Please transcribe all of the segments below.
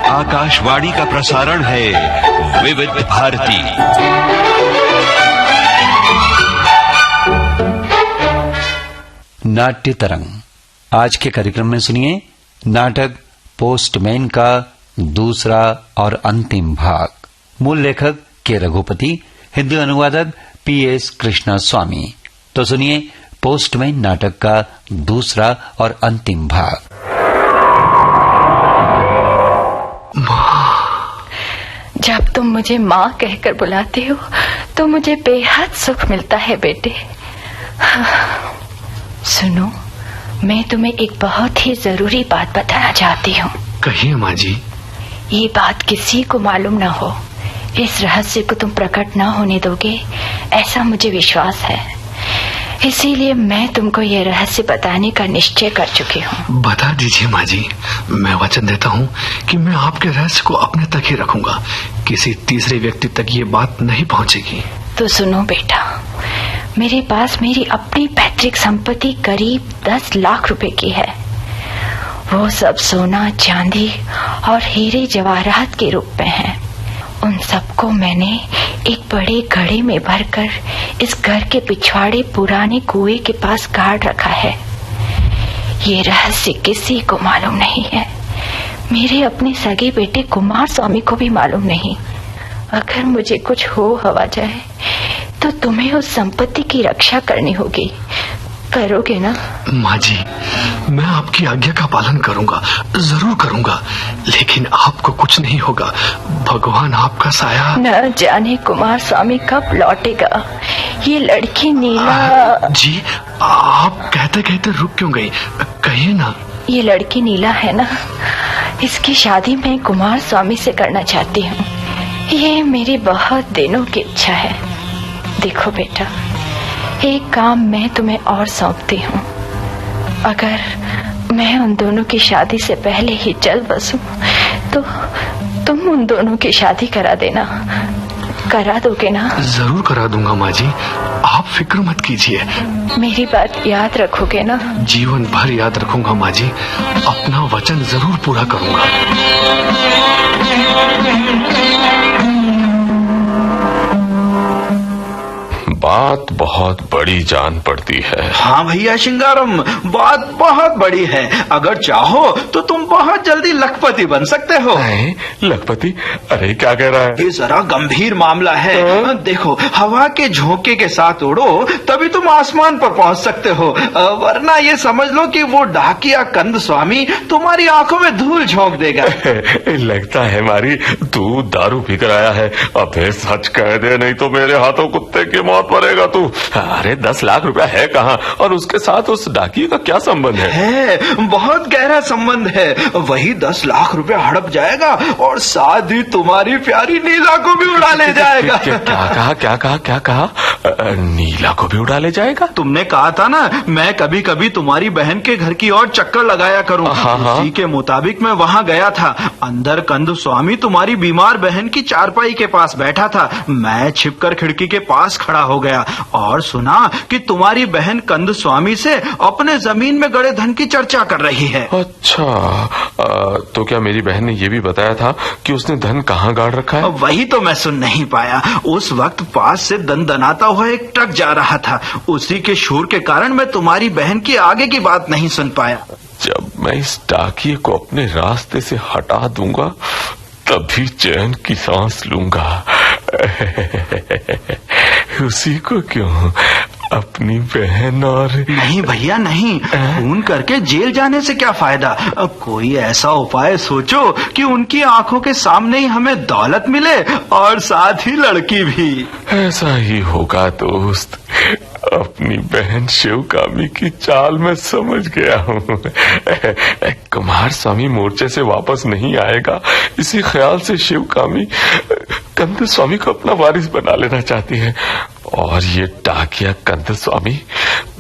आकाशवाणी का प्रसारण है विविध भारती। नाट्य तरंग। आज के कार्यक्रम में सुनिए नाटक पोस्टमैन का दूसरा और अंतिम भाग। मूल लेखक के रघुपति, हिंदी अनुवादक PS कृष्णा स्वामी। तो सुनिए पोस्टमैन नाटक का दूसरा और अंतिम भाग। जब तुम मुझे माँ कहकर बुलाते हो तो मुझे बेहद सुख मिलता है बेटे। सुनो, मैं तुम्हें एक बहुत ही जरूरी बात बताना चाहती हूँ। कहिए माँ जी। ये बात किसी को मालूम न हो, इस रहस्य को तुम प्रकट न होने दोगे ऐसा मुझे विश्वास है। इसीलिए मैं तुमको ये रहस्य बताने का निश्चय कर चुकी हूँ। बता दीजिए माँ जी, मैं वचन देता हूँ कि मैं आपके रहस्य को अपने तक ही रखूंगा। किसी तीसरे व्यक्ति तक ये बात नहीं पहुँचेगी। तो सुनो बेटा, मेरे पास मेरी अपनी पैतृक संपत्ति करीब 10 लाख रुपए की है। वो सब सोना, चांदी और हीरे जवाहरात के रूप में है। उन सबको मैंने एक बड़े घड़े में भरकर इस घर के पिछवाड़े पुराने कुएं के पास गाड़ रखा है। ये रहस्य किसी को मालूम नहीं है, मेरे अपने सगे बेटे कुमार स्वामी को भी मालूम नहीं। अगर मुझे कुछ हो हवा जाए तो तुम्हें उस संपत्ति की रक्षा करनी होगी। करोगे ना? माँ जी, मैं आपकी आज्ञा का पालन करूंगा, जरूर करूंगा। लेकिन आपको कुछ नहीं होगा, भगवान आपका साया। न जाने कुमार स्वामी कब लौटेगा। ये लड़की नीला। जी, आप कहते कहते रुक क्यों गई? कहिए ना। ये लड़की नीला है ना, इसकी शादी मैं कुमार स्वामी से करना चाहती हूँ। ये मेरी बहुत दिनों की इच्छा है। देखो बेटा, एक काम मैं तुम्हें और सौंपती हूँ। अगर मैं उन दोनों की शादी से पहले ही चल बसूं तो तुम उन दोनों की शादी करा देना। करा दोगे ना? जरूर करा दूंगा माँ जी, आप फिक्र मत कीजिए। मेरी बात याद रखोगे ना? जीवन भर याद रखूंगा माँ जी, अपना वचन जरूर पूरा करूंगा। बात बहुत बड़ी जान पड़ती है। हाँ भैया शिंगारम, बात बहुत बड़ी है। अगर चाहो तो तुम बहुत जल्दी लखपति बन सकते हो। लखपति? अरे क्या कह रहा है? ये जरा गंभीर मामला है। देखो, हवा के झोंके के साथ उड़ो तभी तुम आसमान पर पहुंच सकते हो, वरना ये समझ लो कि वो डाकिया कंद स्वामी तुम्हारी आंखों में धूल झोंक देगा। लगता है मारी तू दारू पीकर आया है। अबे सच कह दे, नहीं तो मेरे हाथों कुत्ते की मौत मरेगा तू। अरे 10 लाख रुपया है कहाँ, और उसके साथ उस डाकिये का क्या संबंध है? बहुत गहरा संबंध है। वही 10 लाख रुपया हड़प जाएगा और साथ ही तुम्हारी प्यारी नीला को भी उड़ा ले जाएगा। क्या कहा? नीला को भी उड़ा ले जाएगा? तुमने कहा था ना, मैं कभी कभी तुम्हारी बहन के घर की ओर चक्कर लगाया करूं। उसी के मुताबिक मैं वहां गया था। अंदर कंद स्वामी तुम्हारी बीमार बहन की चारपाई के पास बैठा था। मैं छिपकर खिड़की के पास खड़ा हो गया और सुना कि तुम्हारी बहन कंद स्वामी से अपने जमीन में गड़े धन की चर्चा कर रही है। अच्छा, तो क्या मेरी बहन ने ये भी बताया था कि उसने धन कहाँ गाड़ रखा है? वही तो मैं सुन नहीं पाया। उस वक्त पास से दनदनाता हुआ एक ट्रक जा रहा था। उसी के शोर के कारण मैं तुम्हारी बहन की आगे की बात नहीं सुन पाया। जब मैं इस डाकिये को अपने रास्ते से हटा दूंगा तभी चैन की सांस लूंगा। उसी को क्यों, अपनी बहन और... नहीं भैया नहीं, खून करके जेल जाने से क्या फायदा। कोई ऐसा उपाय सोचो कि उनकी आंखों के सामने ही हमें दौलत मिले और साथ ही लड़की भी। ऐसा ही होगा दोस्त। अपनी बहन शिवकामी की चाल में समझ गया हूँ। कुमार स्वामी मोर्चे से वापस नहीं आएगा, इसी ख्याल से शिवकामी कंद स्वामी को अपना वारिस बना लेना चाहती है। और ये डाकिया कंद स्वामी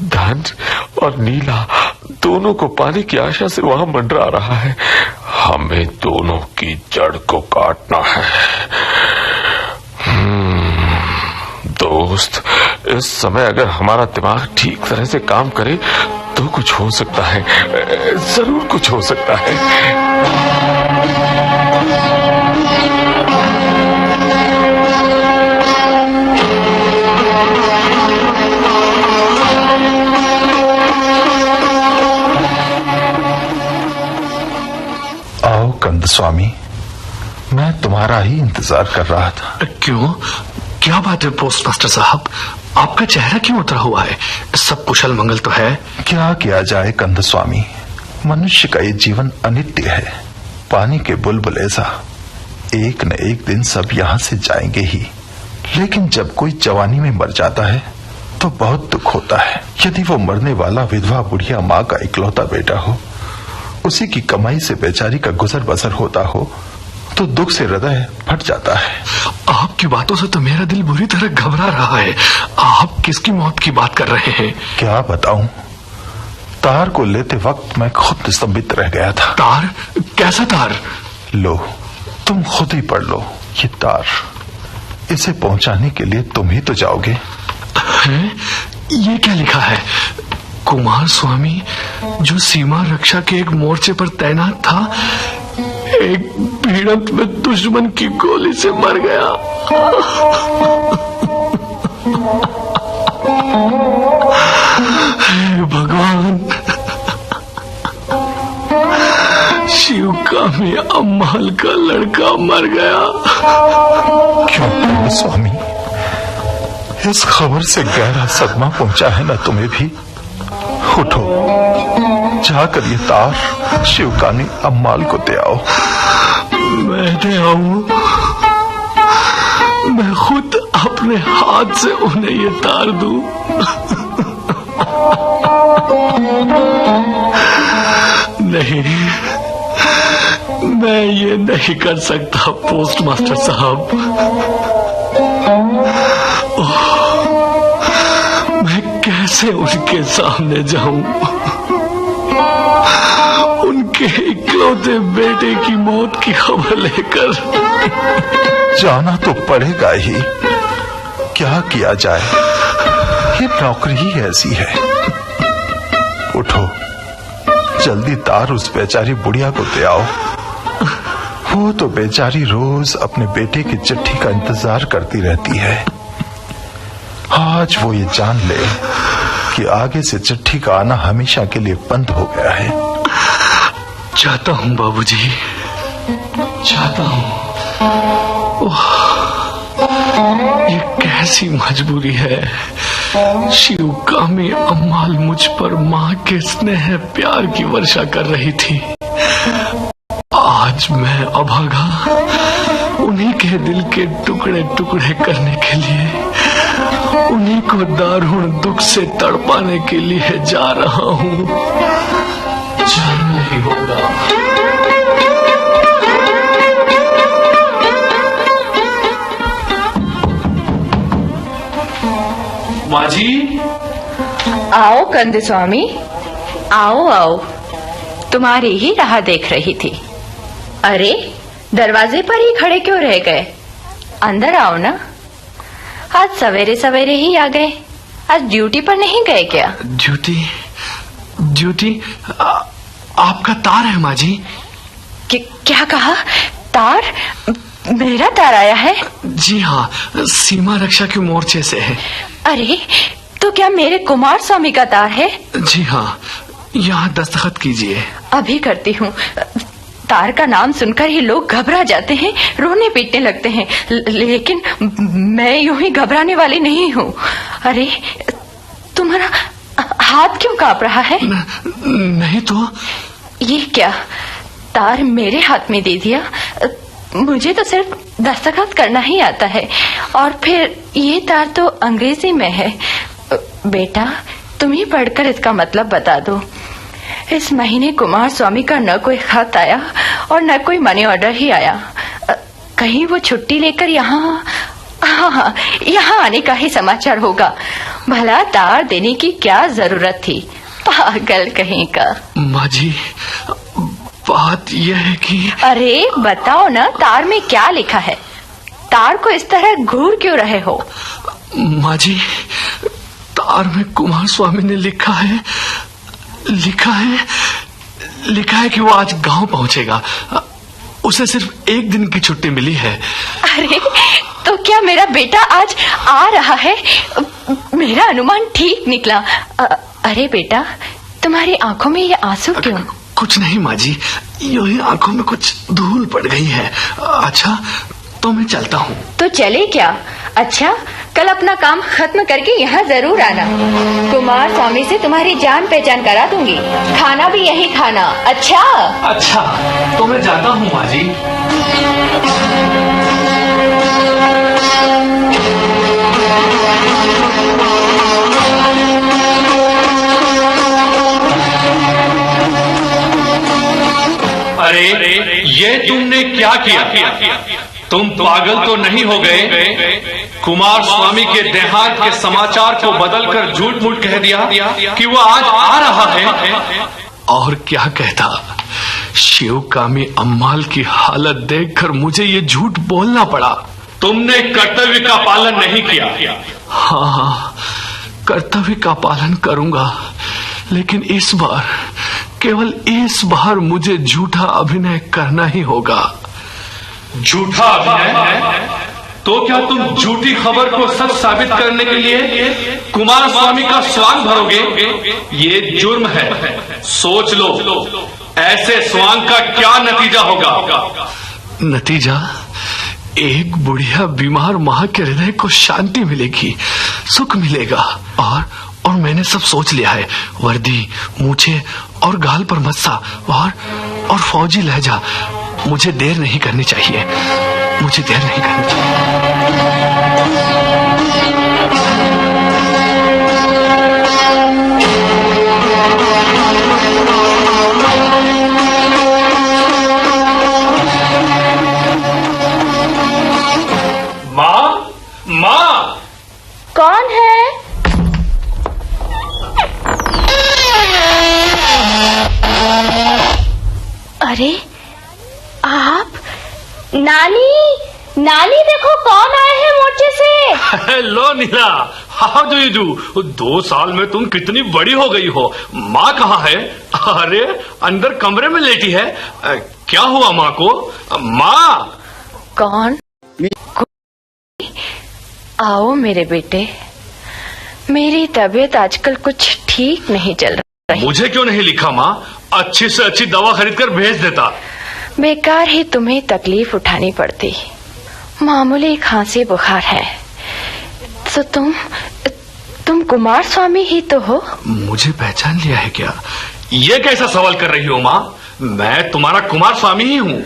धन और नीला दोनों को पाने की आशा से वहां मंडरा रहा है। हमें दोनों की जड़ को काटना है। दोस्त, इस समय अगर हमारा दिमाग ठीक तरह से काम करे तो कुछ हो सकता है, जरूर कुछ हो सकता है। आओ कंद स्वामी, मैं तुम्हारा ही इंतजार कर रहा था। क्यों, क्या बात है पोस्ट मास्टर साहब, आपका चेहरा क्यों उतरा हुआ है? सब कुशल मंगल तो है? क्या किया जाए कंद स्वामी, मनुष्य का ये जीवन अनित्य है, पानी के बुलबुल ऐसा, एक न एक दिन सब यहाँ से जाएंगे ही। लेकिन जब कोई जवानी में मर जाता है तो बहुत दुख होता है। यदि वो मरने वाला विधवा बुढ़िया माँ का इकलौता बेटा हो, उसी की कमाई से बेचारी का गुजर बसर होता हो, तो दुख से हृदय फट जाता है। आपकी बातों से तो मेरा दिल बुरी तरह घबरा रहा है। आप किसकी मौत की बात कर रहे हैं? क्या बताऊं, तार को लेते वक्त मैं खुद स्तंभित रह गया था। तार? कैसा तार? लो, तुम खुद ही पढ़ लो ये तार। इसे पहुंचाने के लिए तुम ही तो जाओगे। है? ये क्या लिखा है? कुमार स्वामी जो सीमा रक्षा के एक मोर्चे पर तैनात था, एक भिड़ंत में दुश्मन की गोली से मर गया। हे भगवान, शिवकामी अम्माल का लड़का मर गया। क्यों स्वामी, इस खबर से गहरा सदमा पहुंचा है ना तुम्हें भी? उठो, जाकर ये तार शिवकानी अम्माल को दे आओ। मैं दे आऊं? मैं खुद अपने हाथ से उन्हें ये तार दूं? नहीं, मैं ये नहीं कर सकता पोस्ट मास्टर साहब। मैं कैसे उनके सामने जाऊं? उनके इकलौते बेटे की मौत की खबर लेकर। जाना तो पड़ेगा ही, क्या किया जाए, ये नौकरी ही ऐसी है। उठो, जल्दी तार उस बेचारी बुढ़िया को दे आओ। वो तो बेचारी रोज अपने बेटे की चिट्ठी का इंतजार करती रहती है। आज वो ये जान ले कि आगे से चिट्ठी का आना हमेशा के लिए बंद हो गया है। चाहता हूं बाबूजी, चाहता हूं। ये कैसी मजबूरी है। शिवकामी अम्माल मुझ पर माँ के स्नेह प्यार की वर्षा कर रही थी। आज मैं अभागा उन्हीं के दिल के टुकड़े टुकड़े करने के लिए, उन्हीं को दारुण दुख से तड़पाने के लिए जा रहा हूँ। जाना ही होगा। माँ जी। आओ कंद स्वामी, आओ आओ, तुम्हारी ही राह देख रही थी। अरे, दरवाजे पर ही खड़े क्यों रह गए? अंदर आओ ना। आज सवेरे सवेरे ही आ गए। आज ड्यूटी पर नहीं गए क्या? ड्यूटी? ड्यूटी? आपका तार है माँ जी। क्या कहा? तार? मेरा तार आया है? जी हाँ, सीमा रक्षा के मोर्चे से है। अरे, तो क्या मेरे कुमार स्वामी का तार है? जी हाँ, यहाँ दस्तखत कीजिए। अभी करती हूँ। तार का नाम सुनकर ही लोग घबरा जाते हैं, रोने पीटने लगते हैं, लेकिन मैं यूं ही घबराने वाली नहीं हूँ। अरे, तुम्हारा हाथ क्यों कांप रहा है? नहीं तो। ये क्या, तार मेरे हाथ में दे दिया? मुझे तो सिर्फ दस्तखत करना ही आता है, और फिर ये तार तो अंग्रेजी में है। बेटा, तुम ही पढ़कर इसका मतलब बता दो। इस महीने कुमार स्वामी का न कोई खत आया और न कोई मनी ऑर्डर ही आया। कहीं वो छुट्टी लेकर यहाँ यहाँ आने का ही समाचार होगा। भला तार देने की क्या जरूरत थी? पागल कहीं का। माँ जी, बात यह है कि। अरे बताओ ना, तार में क्या लिखा है? तार को इस तरह घूर क्यों रहे हो? माँ जी, तार में कुमार स्वामी ने लिखा है कि वो आज गांव पहुंचेगा। उसे सिर्फ एक दिन की छुट्टी मिली है। अरे, तो क्या मेरा बेटा आज आ रहा है? मेरा अनुमान ठीक निकला। अरे बेटा, तुम्हारी आंखों में ये आंसू क्यों? कुछ नहीं माँ जी, यूं ही आंखों में कुछ धूल पड़ गई है। अच्छा तो मैं चलता हूँ। तो चले क्या? अच्छा, कल अपना काम खत्म करके यहाँ जरूर आना। कुमार स्वामी से तुम्हारी जान पहचान करा दूंगी। खाना भी यही खाना। अच्छा? अच्छा तो मैं जाता हूँ माँ जी। अरे ये तुमने क्या किया? तुम पागल तो नहीं हो गए? कुमार स्वामी के देहांत के समाचार को बदलकर झूठ मूठ कह दिया कि वो आज आ रहा है। और क्या कहता, शिवकामी अम्माल की हालत देखकर मुझे ये झूठ बोलना पड़ा। तुमने कर्तव्य का पालन नहीं किया। हाँ, कर्तव्य का पालन करूंगा, लेकिन इस बार, केवल इस बार मुझे झूठा अभिनय करना ही होगा। झूठा अभिनय? तो क्या तुम झूठी खबर को सच साबित करने के लिए कुमार स्वामी का स्वांग भरोगे? ये जुर्म है, सोच लो। ऐसे स्वांग का क्या नतीजा होगा? नतीजा? एक बुढ़िया बीमार माँ के हृदय को शांति मिलेगी, सुख मिलेगा। और मैंने सब सोच लिया है। वर्दी, मूछे और गाल पर मस्सा और फौजी लहजा। मुझे देर नहीं करनी चाहिए, मुझे देर नहीं करनी चाहिए। माँ, माँ! कौन है? अरे आप? नानी देखो कौन आए हैं मोर्चे से। Hello Neela, how do you do? 2 साल में तुम कितनी बड़ी हो गई हो। माँ कहाँ है? अरे अंदर कमरे में लेटी है। क्या हुआ माँ को? माँ! कौन? आओ मेरे बेटे, मेरी तबीयत आजकल कुछ ठीक नहीं चल रही। मुझे क्यों नहीं लिखा माँ? अच्छी से अच्छी दवा खरीद कर भेज देता। बेकार ही तुम्हें तकलीफ उठानी पड़ती। मामूली खांसी बुखार है। तो तुम कुमार स्वामी ही तो हो? मुझे पहचान लिया है क्या? ये कैसा सवाल कर रही हो माँ? मैं तुम्हारा कुमार स्वामी ही हूँ।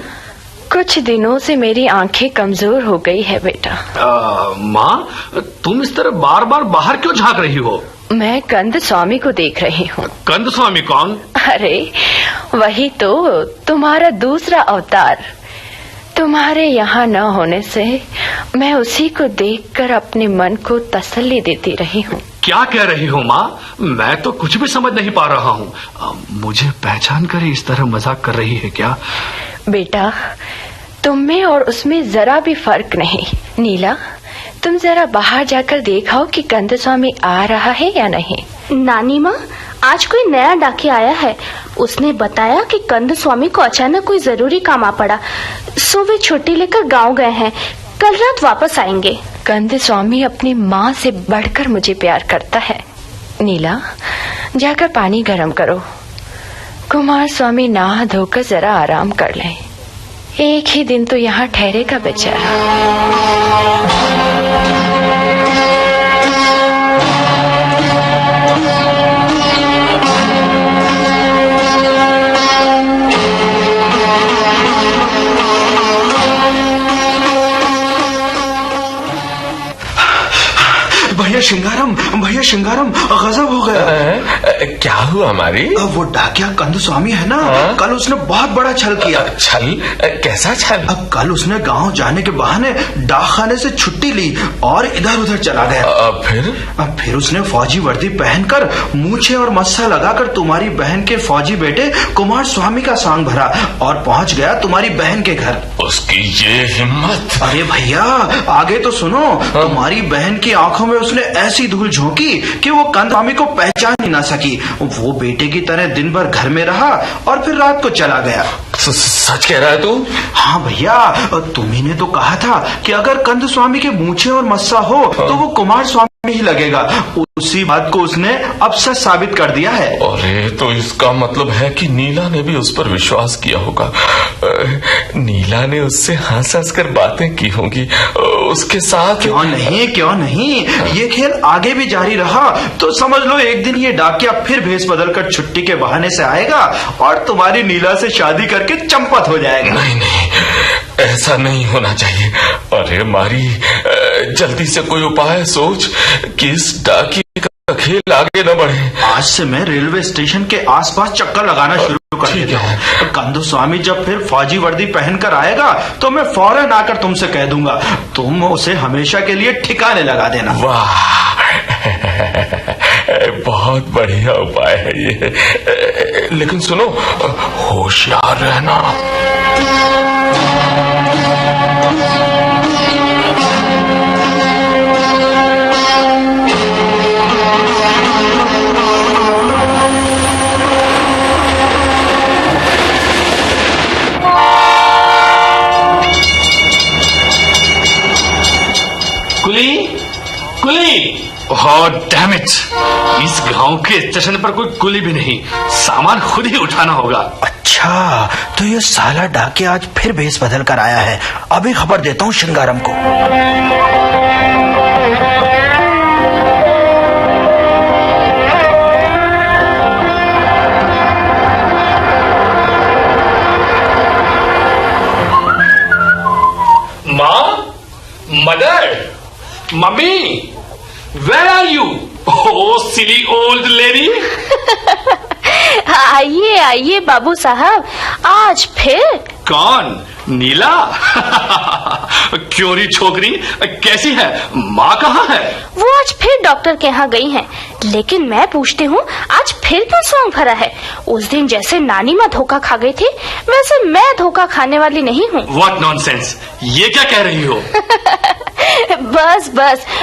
कुछ दिनों से मेरी आंखें कमजोर हो गई है बेटा। माँ, तुम इस तरह बार बार बाहर क्यों झांक रही हो? मैं कंद स्वामी को देख रही हूँ। कंद स्वामी कौन? अरे वही तो, तुम्हारा दूसरा अवतार। तुम्हारे यहाँ न होने से मैं उसी को देखकर अपने मन को तसल्ली देती रही हूँ। क्या कह रही हो माँ? मैं तो कुछ भी समझ नहीं पा रहा हूँ। मुझे पहचान कर इस तरह मजाक कर रही है क्या? बेटा, तुम में और उसमें जरा भी फर्क नहीं। नीला, तुम जरा बाहर जाकर देखाओ कि कंद स्वामी आ रहा है या नहीं। नानी माँ, आज कोई नया डाकिया आया है। उसने बताया कि कंद स्वामी को अचानक कोई जरूरी काम आ पड़ा, सो वे छुट्टी लेकर गांव गए हैं। कल रात वापस आएंगे। कंद स्वामी अपनी माँ से बढ़कर मुझे प्यार करता है। नीला, जाकर पानी गर्म करो। कुमार स्वामी नहा धोकर जरा आराम कर ले। एक ही दिन तो यहाँ ठहरेगा बेचारा। भैया शिंगारम गजब हो गया। क्या हुआ हमारी? वो डाकिया कंद स्वामी है ना, कल उसने बहुत बड़ा छल किया। छल? कैसा छल? अब कल उसने गांव जाने के बहाने डाकखाने से छुट्टी ली और इधर उधर चला गया। अब फिर उसने फौजी वर्दी पहनकर मूछे और मस्सा लगाकर तुम्हारी बहन के फौजी बेटे कुमार स्वामी का सांग भरा और पहुंच गया तुम्हारी बहन के घर। उसकी ये हिम्मत! अरे भैया आगे तो सुनो। तुम्हारी बहन की आंखों में उसने ऐसी धूल झोंकी कि वो कंद स्वामी को पहचान ही ना सकी। वो बेटे की तरह दिन भर घर में रहा और फिर रात को चला गया। सच कह रहा है तू? हाँ भैया, तुम्ही ने तो कहा था कि अगर कंद स्वामी के मूछे और मस्सा हो तो वो कुमार स्वामी ही लगेगा। उसी बात को उसने अब सच साबित कर दिया है। अरे तो इसका मतलब है कि नीला ने भी उस पर विश्वास किया होगा। नीला ने उससे हंस कर बातें की होंगी, उसके साथ। क्यों नहीं, ये खेल आगे भी जारी रहा तो समझ लो एक दिन ये डाकिया फिर भेष बदल कर छुट्टी के बहाने से आएगा और तुम्हारी नीला से शादी करके चंपत हो जाएगा। नहीं, ऐसा नहीं होना चाहिए। अरे मारी, जल्दी से कोई उपाय सोच कि इस डाकिये का खेल आगे न बढ़े। आज से मैं रेलवे स्टेशन के आसपास चक्कर लगाना शुरू कर देता हूँ। कंदू स्वामी जब फिर फौजी वर्दी पहनकर आएगा तो मैं फौरन आकर तुमसे कह दूंगा, तुम उसे हमेशा के लिए ठिकाने लगा देना। वाह, बहुत बढ़िया उपाय है ये। लेकिन सुनो, होशियार रहना। कुली, ओह डैम इट, इस गांव के स्टेशन पर कोई कुली भी नहीं, सामान खुद ही उठाना होगा। अच्छा, तो ये साला डाकिया आज फिर भेष बदल कर आया है। अभी खबर देता हूँ श्रृंगारम को। माँ, mother, mummy, where are you? Oh, silly old lady. आइए बाबू साहब, आज फिर? कौन? नीला? क्यों री छोकरी, कैसी है? माँ कहाँ है? वो आज फिर डॉक्टर के यहाँ गई हैं, लेकिन मैं पूछती हूँ आज फिर क्यों सॉन्ग भरा है? उस दिन जैसे नानी माँ धोखा खा गई थी, वैसे मैं धोखा खाने वाली नहीं हूँ। What nonsense, ये क्या कह रही हो? बस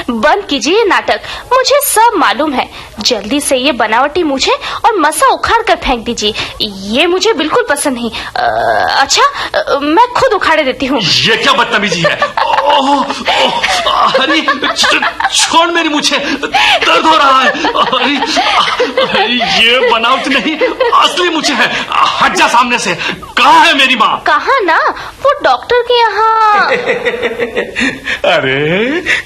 बंद कीजिए नाटक, मुझे सब मालूम है। जल्दी से ये बनावटी मूछें और मसा उखाड़ कर फेंक दीजिए, ये मुझे बिल्कुल पसंद नहीं। अच्छा, मैं खुद उखाड़े देती हूँ। ये क्या बदतमीजी है? अरे छोड़ मेरी मूछें, दर्द हो रहा है। अरे ये बनावट नहीं, असली मूछें हैं। हट जा सामने से। कहाँ है मेरी माँ? कहाँ ना, वो डॉक्टर के यहाँ। अरे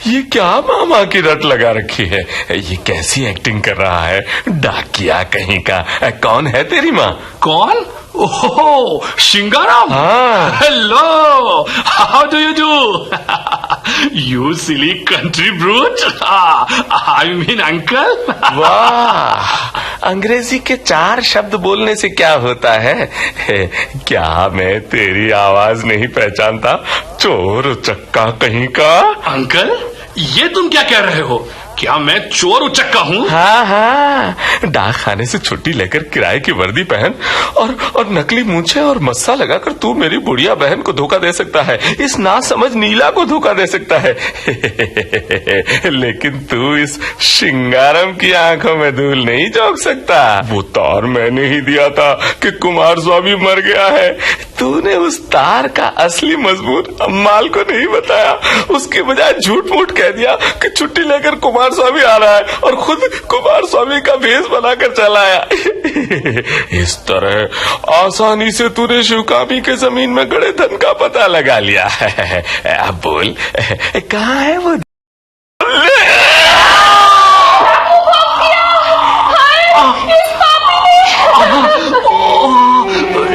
ये क्या मामा की रट लगा रखी है? ये कैसी एक्टिंग कर रहा है? डाकिया कहीं का। कौन है तेरी माँ? कौन? ओह, श्रृंगारम। हाँ। Hello, how do you do? You silly country brute, I mean uncle. वाह, अंग्रेजी के 4 शब्द बोलने से क्या होता है? क्या मैं तेरी आवाज नहीं पहचानता? चोर उचक्का कहीं का। अंकल, ये तुम क्या कह रहे हो? क्या मैं चोर उचक्का हूँ? हाँ, डाक खाने से छुट्टी लेकर किराए की वर्दी पहन और नकली मूंछें और मस्सा लगाकर तू मेरी बुढ़िया बहन को धोखा दे सकता है, इस नासमझ नीला को धोखा दे सकता है। लेकिन तू इस श्रृंगारम की आंखों में धूल नहीं झोंक सकता। वो तार मैंने ही दिया था कि कुमार स्वामी मर गया है। तूने उस तार का असली मजबूत अम्माल को नहीं बताया, उसके बजाय झूठ मूठ कह दिया कि छुट्टी लेकर कुमार स्वामी आ रहा है और खुद कुमार स्वामी का भेष बनाकर चला आया। इस तरह आसानी से तूने शिवकामी के जमीन में गड़े धन का पता लगा लिया है। अब बोल, कहाँ है वो?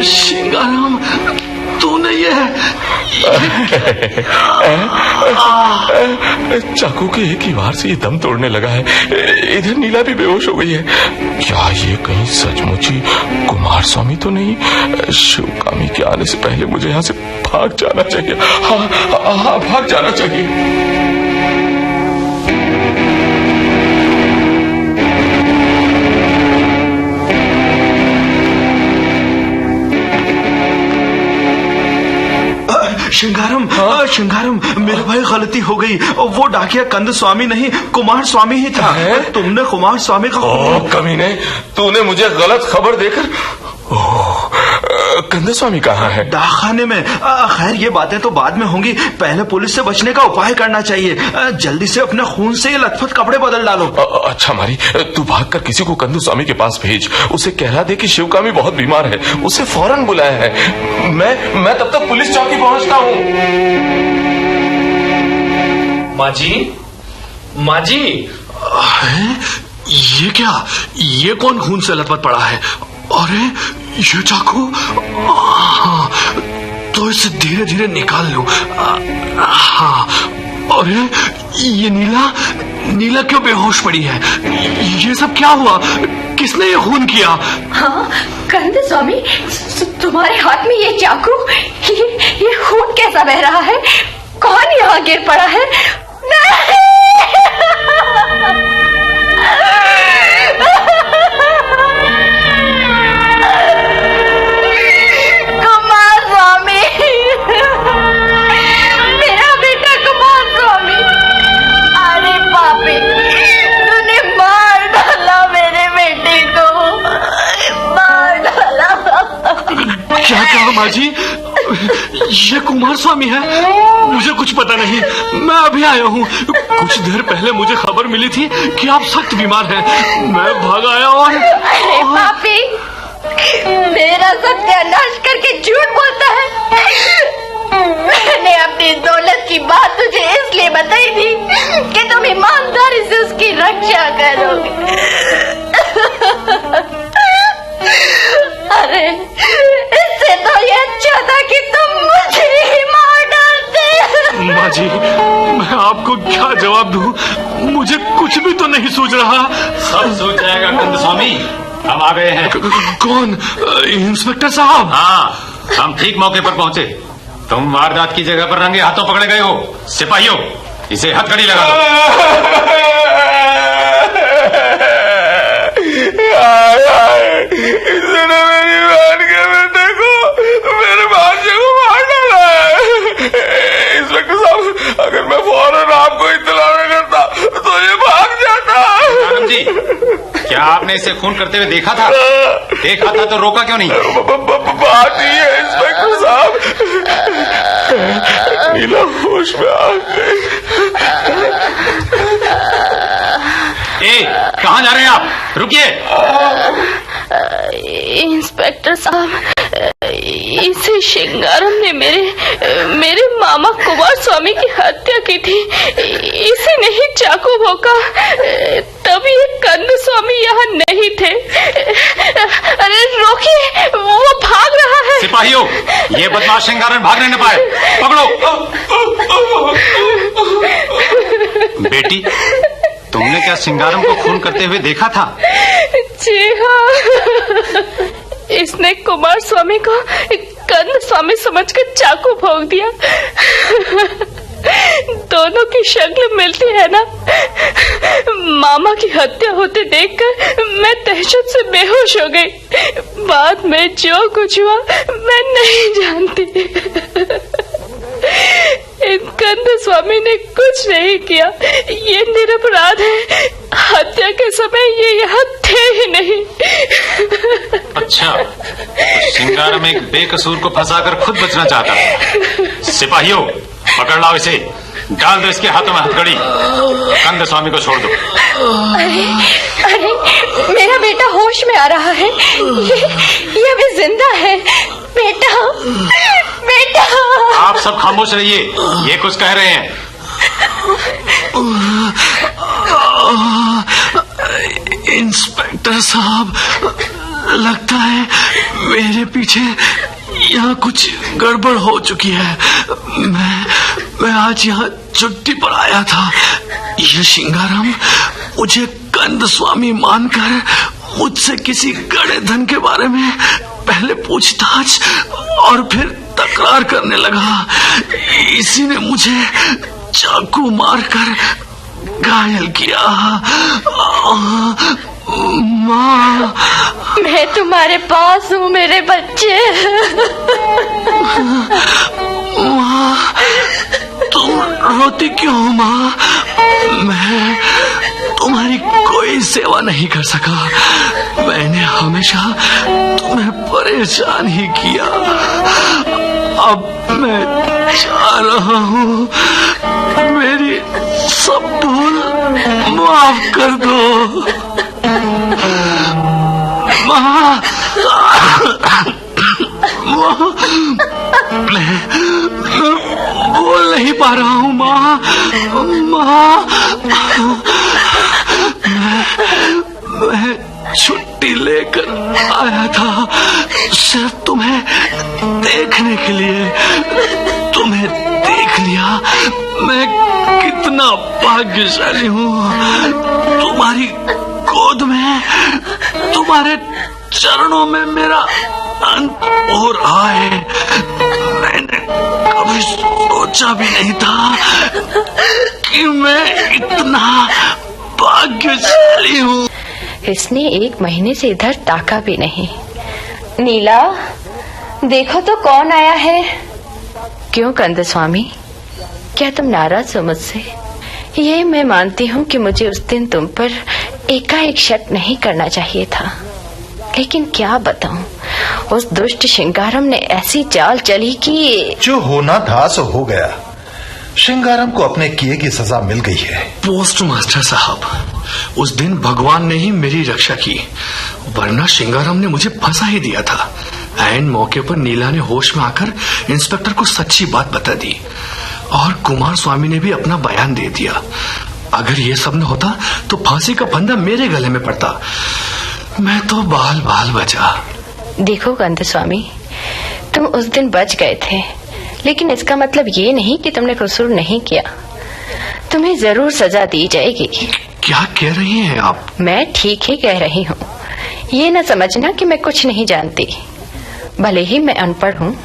श्रृंगारम, तूने ये चाकू के एक ही वार से ये दम तोड़ने लगा है। इधर नीला भी बेहोश हो गई है। क्या ये कहीं सचमुच ही कुमार स्वामी तो नहीं? शिवकामी के आने से पहले मुझे यहाँ से भाग जाना चाहिए। हाँ, भाग जाना चाहिए। श्रृंगारम, श्रृंगारम, मेरे भाई गलती हो गई। वो डाकिया कंद स्वामी नहीं, कुमार स्वामी ही था। तुमने कुमार स्वामी का कमीने, तूने मुझे गलत खबर देकर कंदस्वामी कहाँ है? डाकखाने में। खैर ये बातें तो बाद में होंगी, पहले पुलिस से बचने का उपाय करना चाहिए। जल्दी से अपने खून से ये लथपथ कपड़े बदल डालो। अच्छा मारी, तू भागकर किसी को कंदस्वामी के पास भेज, उसे कहला दे कि शिवकामी बहुत बीमार है, उसे फौरन बुलाया है। मैं तब तक पुलिस चौकी पहुंचता हूँ। माँ जी, ये क्या? ये कौन खून से लथपथ पड़ा है? अरे ये चाकू, तो इसे धीरे धीरे निकाल लूं। हाँ, अरे ये नीला क्यों बेहोश पड़ी है? ये सब क्या हुआ? किसने ये खून किया? हाँ कंदस्वामी, तुम्हारे हाथ में ये चाकू, ये खून कैसा बह रहा है? कौन यहाँ गिर पड़ा है? नहीं! कुमार स्वामी, मेरा बेटा कुमार स्वामी। अरे पापी, तूने मार डाला मेरे बेटे को, मार डाला। क्या कहा माँ जी? ये कुमार स्वामी है? मुझे कुछ पता नहीं, मैं अभी आया हूँ। कुछ देर पहले मुझे खबर मिली थी कि आप सख्त बीमार हैं। मैं भाग आया और अरे पापी, मेरा सत्यानाश करके झूठ बोलता है। मैंने अपनी दौलत की बात तुझे इसलिए बताई थी कि तुम ईमानदारी से उसकी रक्षा करोगे। अरे इससे तो ये अच्छा था कि तुम मुझे ही मार डालते। माँ जी, मैं आपको क्या जवाब दूं? मुझे कुछ भी तो नहीं सूझ रहा। सब सूझ जाएगा कंदस्वामी, हम आ गए हैं। कौन? इंस्पेक्टर साहब? हाँ, हम ठीक मौके पर पहुंचे। तुम वारदात की जगह पर रंगे हाथों पकड़े गए हो। सिपाहियों, इसे हथकड़ी लगा दो। इसने मेरी बहन के बेटे को, मेरे भांजे को मार डाला है। इंस्पेक्टर साहब, अगर मैं फौरन आपको इत्तला न करता तो ये भाग जाता। राम जी, क्या आपने इसे खून करते हुए देखा था? देखा था तो रोका क्यों नहीं? बात ही है इंस्पेक्टर साहब, नीला होश में आ गई। कहाँ जा रहे हैं आप? रुकिए। इंस्पेक्टर साहब, इसे शिंगारम ने मेरे मामा कुमार स्वामी की हत्या की थी। इसी ने ही चाकू भोंका, तभी कंदस्वामी यहाँ नहीं थे। अरे रोकिए, वो भाग रहा है। सिपाहियों, ये बदमाश शिंगारम भागने न पाए, पकड़ो। बेटी, तुमने क्या सिंगारम को खून करते हुए देखा था? जी हाँ, इसने कुमार स्वामी को कंदस्वामी समझकर चाकू भोंक दिया। दोनों की शक्ल मिलती है ना। मामा की हत्या होते देखकर मैं दहशत से बेहोश हो गई। बाद में जो कुछ हुआ मैं नहीं जानती। कंदस्वामी ने कुछ नहीं किया, ये निरपराध है। हत्या के समय ये यहाँ थे ही नहीं। अच्छा, तो सिंगारम एक बेकसूर को फंसाकर खुद बचना चाहता था। सिपाहियों, पकड़ लाओ इसे, डाल दो इसके हाथों में हथकड़ी। कंदस्वामी को छोड़ दो। अरे मेरा बेटा होश में आ रहा है, ये अभी जिंदा है। बेटा, बेटा। आप सब खामोश रहिए, ये कुछ कह रहे हैं। इंस्पेक्टर साहब, लगता है मेरे पीछे यहाँ कुछ गड़बड़ हो चुकी है। मैं आज यहाँ छुट्टी पर आया था। ये शिंगारम मुझे कंदस्वामी मानकर मुझसे किसी गड़े धन के बारे में पहले पूछताछ और फिर तकरार करने लगा। इसी ने मुझे चाकू मारकर घायल किया। माँ, मैं तुम्हारे पास हूँ मेरे बच्चे। माँ, तुम रोती क्यों माँ? तुम्हारी कोई सेवा नहीं कर सका। मैंने हमेशा तुम्हें परेशान ही किया। अब मैं जा रहा हूँ, मेरी सब भूल माफ कर दो। माँ, मैं बोल नहीं पा रहा हूँ माँ। मैं छुट्टी लेकर आया था सिर्फ तुम्हें देखने के लिए। तुम्हें देख लिया, मैं कितना भाग्यशाली हूँ। तुम्हारी गोद में, तुम्हारे चरणों में मेरा अंत हो रहा है। मैंने कभी सोचा भी नहीं था कि मैं इतना भाग्यशाली हूँ। इसने 1 महीने से इधर ताका भी नहीं। नीला, देखो तो कौन आया है। क्यों कंद स्वामी, क्या तुम नाराज हो मुझसे? ये मैं मानती हूँ कि मुझे उस दिन तुम पर एकाएक शक नहीं करना चाहिए था, लेकिन क्या बताऊं, उस दुष्ट श्रृंगारम ने ऐसी चाल चली कि जो होना था सो हो गया। श्रृंगारम को अपने किए की सजा मिल गई है। पोस्ट मास्टर साहब, उस दिन भगवान ने ही मेरी रक्षा की, वरना श्रृंगारम ने मुझे फंसा ही दिया था। ऐन मौके पर नीला ने होश में आकर इंस्पेक्टर को सच्ची बात बता दी और कुमार स्वामी ने भी अपना बयान दे दिया। अगर ये सब न होता तो फांसी का फंदा मेरे गले में पड़ता। मैं तो बाल बाल बचा। देखो कंद स्वामी, तुम उस दिन बच गए थे, लेकिन इसका मतलब ये नहीं कि तुमने कसूर नहीं किया। तुम्हें जरूर सजा दी जाएगी। क्या कह रही हैं आप? मैं ठीक ही कह रही हूँ। ये न समझना कि मैं कुछ नहीं जानती। भले ही मैं अनपढ़ हूँ,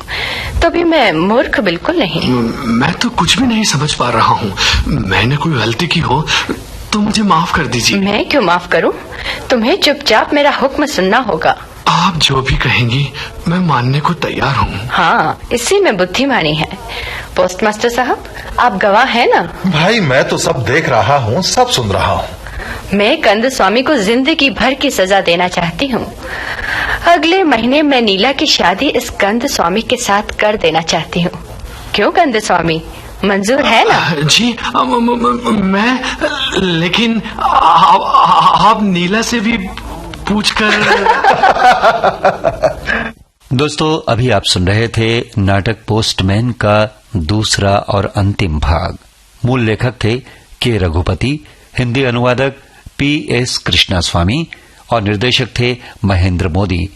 तो भी मैं मूर्ख बिल्कुल नहीं। मैं तो कुछ भी नहीं समझ पा रहा हूँ। मैंने कोई गलती की हो तो मुझे माफ कर दीजिए। मैं क्यों माफ करूँ? तुम्हें चुपचाप मेरा हुक्म सुनना होगा। आप जो भी कहेंगी मैं मानने को तैयार हूँ। हाँ, इसी में बुद्धिमानी है। पोस्टमास्टर साहब, आप गवाह हैं ना? भाई, मैं तो सब देख रहा हूँ, सब सुन रहा हूँ। मैं कंद स्वामी को जिंदगी भर की सजा देना चाहती हूँ। अगले महीने मैं नीला की शादी इस कंद स्वामी के साथ कर देना चाहती हूँ। क्यों कंद स्वामी, मंजूर है ना? जी, मैं, लेकिन आप नीला से भी पूछकर। दोस्तों, अभी आप सुन रहे थे नाटक पोस्टमैन का दूसरा और अंतिम भाग। मूल लेखक थे के रघुपति, हिंदी अनुवादक PS कृष्णास्वामी और निर्देशक थे महेंद्र मोदी।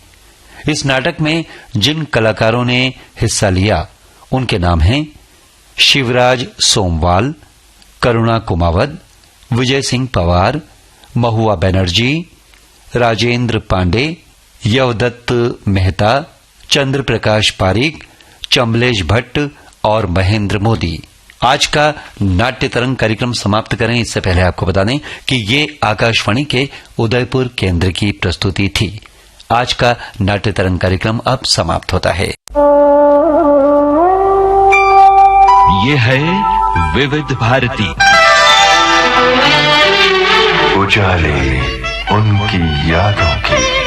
इस नाटक में जिन कलाकारों ने हिस्सा लिया उनके नाम हैं शिवराज सोमवाल, करुणा कुमावत, विजय सिंह पवार, महुआ बनर्जी, राजेंद्र पांडे, यवदत्त मेहता, चंद्र प्रकाश पारीक, चंबलेश भट्ट और महेंद्र मोदी। आज का नाट्य तरंग कार्यक्रम समाप्त करें इससे पहले आपको बता दें कि ये आकाशवाणी के उदयपुर केंद्र की प्रस्तुति थी। आज का नाट्य तरंग कार्यक्रम अब समाप्त होता है। ये है विविध भारती। उजाले उनकी यादों की।